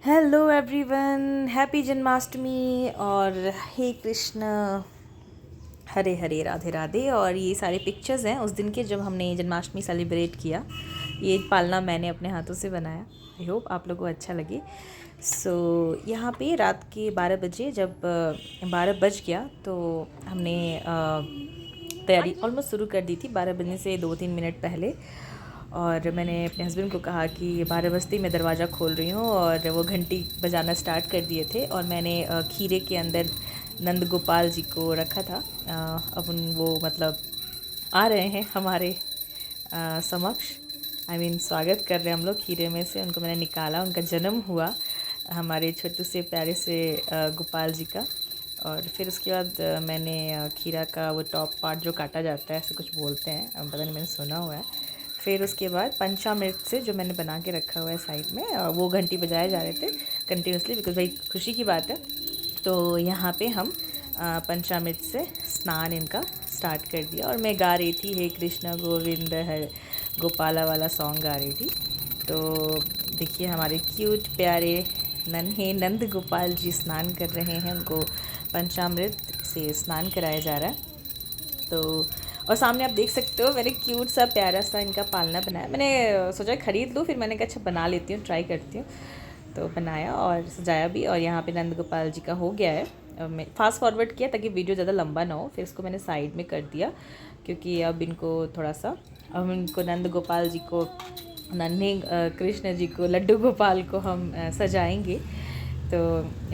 Hello everyone, happy Janmashtami और हे कृष्ण, हरे हरे राधे राधे। और ये सारे पिक्चर्स हैं उस दिन के जब हमने जन्माष्टमी सेलिब्रेट किया। ये पालना मैंने अपने हाथों से बनाया। आई होप आप लोगों को अच्छा लगे। यहाँ पे रात के 12 बजे जब 12 बज गया तो हमने तैयारी ऑलमोस्ट शुरू कर दी थी 12 बजने से 2-3 मिनट पहले। और मैंने अपने हस्बैंड को कहा कि 12 बजते ही मैं दरवाज़ा खोल रही हूँ, और वो घंटी बजाना स्टार्ट कर दिए थे। और मैंने खीरे के अंदर नंद गोपाल जी को रखा था। अब वो मतलब आ रहे हैं हमारे समक्ष। स्वागत कर रहे हैं हम लोग खीरे में से। उनको मैंने निकाला, उनका जन्म हुआ हमारे छोटू से प्यारे से गोपाल जी का। और फिर उसके बाद मैंने खीरा का वो टॉप पार्ट जो काटा जाता है, ऐसे कुछ बोलते हैं, पता नहीं, मैंने सुना हुआ है। फिर उसके बाद पंचामृत से जो मैंने बना के रखा हुआ है साइड में, वो घंटी बजाए जा रहे थे कंटिन्यूसली, बिकॉज भाई खुशी की बात है। तो यहाँ पे हम पंचामृत से स्नान इनका स्टार्ट कर दिया। और मैं गा रही थी हे कृष्ण गोविंद हर गोपाला वाला सॉन्ग गा रही थी। तो देखिए हमारे क्यूट प्यारे नन्हे नंद गोपाल जी स्नान कर रहे हैं। उनको पंचामृत से स्नान कराया जा रहा है। तो और सामने आप देख सकते हो मैंने क्यूट सा प्यारा सा इनका पालना बनाया। मैंने सोचा ख़रीद लूँ, फिर मैंने कहा अच्छा बना लेती हूँ, ट्राई करती हूँ। तो बनाया और सजाया भी। और यहाँ पे नंद गोपाल जी का हो गया है। मैं फास्ट फॉरवर्ड किया ताकि वीडियो ज़्यादा लंबा ना हो। फिर इसको मैंने साइड में कर दिया, क्योंकि अब इनको थोड़ा सा, अब इनको नंद गोपाल जी को, नन्हे कृष्ण जी को, लड्डू गोपाल को हम सजाएंगे। तो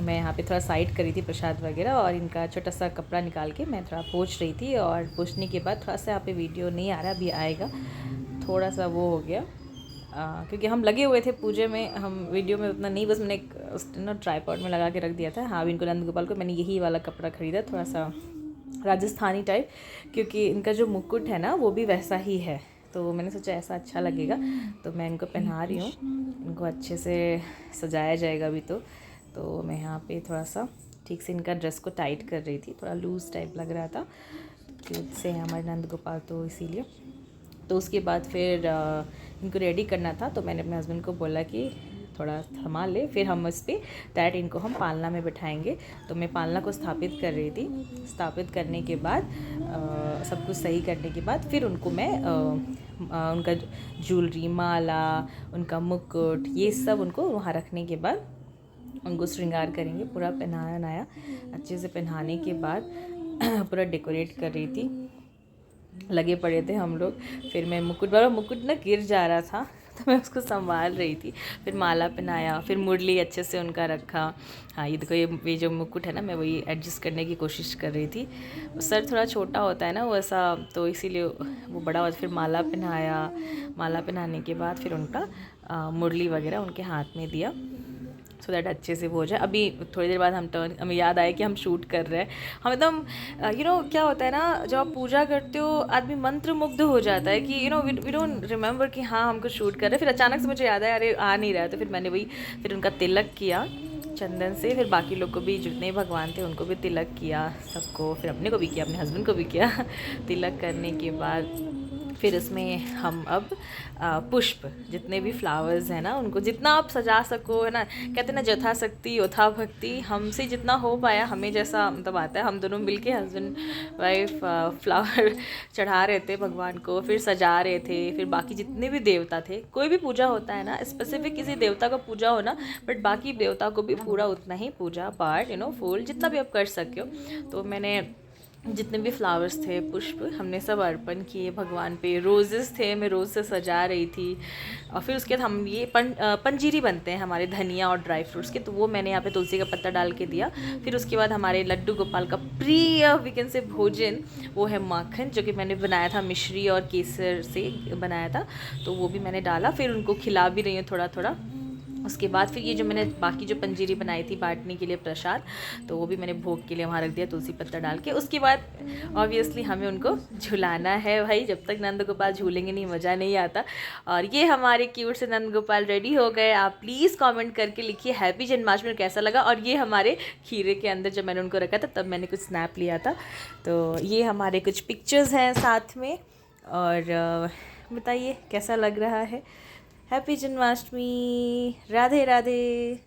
मैं यहाँ पे थोड़ा साइड करी थी प्रसाद वगैरह, और इनका छोटा सा कपड़ा निकाल के मैं थोड़ा पोंछ रही थी। और पोंछने के बाद थोड़ा सा यहाँ पे वीडियो नहीं आ रहा, अभी आएगा, थोड़ा सा वो हो गया। क्योंकि हम लगे हुए थे पूजे में, हम वीडियो में उतना नहीं, बस मैंने उस ट्राईपॉड में लगा के रख दिया था। हाँ, इनको नंद गोपाल को मैंने यही वाला कपड़ा ख़रीदा, थोड़ा सा राजस्थानी टाइप, क्योंकि इनका जो मुकुट है ना वो भी वैसा ही है। तो मैंने सोचा ऐसा अच्छा लगेगा, तो मैं इनको पहना रही हूँ। इनको अच्छे से सजाया जाएगा अभी। तो मैं यहाँ पे थोड़ा सा ठीक से इनका ड्रेस को टाइट कर रही थी, थोड़ा लूज़ टाइप लग रहा था क्योंकि से हमारे नंद गोपाल, तो इसीलिए। तो उसके बाद फिर इनको रेडी करना था, तो मैंने अपने हस्बैंड को बोला कि थोड़ा संभाल ले, फिर हम इस पर डायरेक्ट इनको हम पालना में बैठाएंगे। तो मैं पालना को स्थापित कर रही थी। स्थापित करने के बाद सब कुछ सही करने के बाद फिर उनको मैं उनका ज्वेलरी, माला, उनका मुकुट, ये सब उनको वहाँ रखने के बाद उनको श्रृंगार करेंगे। पूरा पहनाया नया अच्छे से पहनाने के बाद पूरा डेकोरेट कर रही थी, लगे पड़े थे हम लोग। फिर मैं मुकुट ना गिर जा रहा था, तो मैं उसको संभाल रही थी। फिर माला पहनाया, फिर मुरली अच्छे से उनका रखा। हाँ, ये देखो, ये जो मुकुट है ना, मैं वही एडजस्ट करने की कोशिश कर रही थी। सर थोड़ा छोटा होता है ना वैसा, तो इसीलिए वो बड़ा होता। फिर माला पहनाया, माला पहनाने के बाद फिर उनका मुरली वगैरह उनके हाथ में दिया, सो दैट अच्छे से वो हो जाए। अभी थोड़ी देर बाद हमें याद आया कि हम शूट कर रहे हैं। हम एकदम क्या होता है ना, जब आप पूजा करते हो आदमी मंत्र मुग्ध हो जाता है कि वी डोंट रिमेंबर कि हाँ हमको शूट कर रहे हैं। फिर अचानक से मुझे याद आया अरे आ नहीं रहा है, तो फिर मैंने वही फिर उनका तिलक किया चंदन से। फिर बाकी लोग को भी, जितने भगवान थे उनको भी तिलक किया, सबको, फिर अपने को भी किया, अपने हस्बैंड को भी किया। तिलक करने के बाद फिर इसमें हम अब पुष्प, जितने भी फ्लावर्स हैं ना, उनको जितना आप सजा सको, है ना, कहते हैं ना यथाशक्ति यथा भक्ति, हमसे जितना हो पाया, हमें जैसा मतलब आता है, हम दोनों मिलके हस्बैंड वाइफ फ्लावर चढ़ा रहे थे भगवान को, फिर सजा रहे थे। फिर बाकी जितने भी देवता थे, कोई भी पूजा होता है ना, स्पेसिफिक किसी देवता का पूजा हो ना, बट बाकी देवता को भी पूरा उतना ही पूजा पाठ, फूल जितना भी आप कर सके हो। तो मैंने जितने भी फ्लावर्स थे, पुष्प, हमने सब अर्पण किए भगवान पे। रोजेस थे, मैं रोज़ से सजा रही थी। और फिर उसके बाद हम ये पंजीरी बनते हैं हमारे धनिया और ड्राई फ्रूट्स के, तो वो मैंने यहाँ पे तुलसी का पत्ता डाल के दिया। फिर उसके बाद हमारे लड्डू गोपाल का प्रिय वीकेंड से भोजन, वो है माखन, जो कि मैंने बनाया था मिश्री और केसर से बनाया था, तो वो भी मैंने डाला। फिर उनको खिला भी रही हूँ थोड़ा थोड़ा। उसके बाद फिर ये जो मैंने बाकी जो पंजीरी बनाई थी बांटने के लिए प्रसाद, तो वो भी मैंने भोग के लिए वहाँ रख दिया तुलसी पत्ता डाल के। उसके बाद ऑब्वियसली हमें उनको झुलाना है भाई, जब तक नंद गोपाल झूलेंगे नहीं मज़ा नहीं आता। और ये हमारे क्यूट से नंद गोपाल रेडी हो गए। आप प्लीज़ कमेंट करके लिखिए हैप्पी जन्माष्टमी कैसा लगा। और ये हमारे खीरे के अंदर जब मैंने उनको रखा था तब मैंने कुछ स्नैप लिया था। तो ये हमारे कुछ पिक्चर्स हैं साथ में। और बताइए कैसा लग रहा है। हैप्पी जन्माष्टमी, राधे राधे।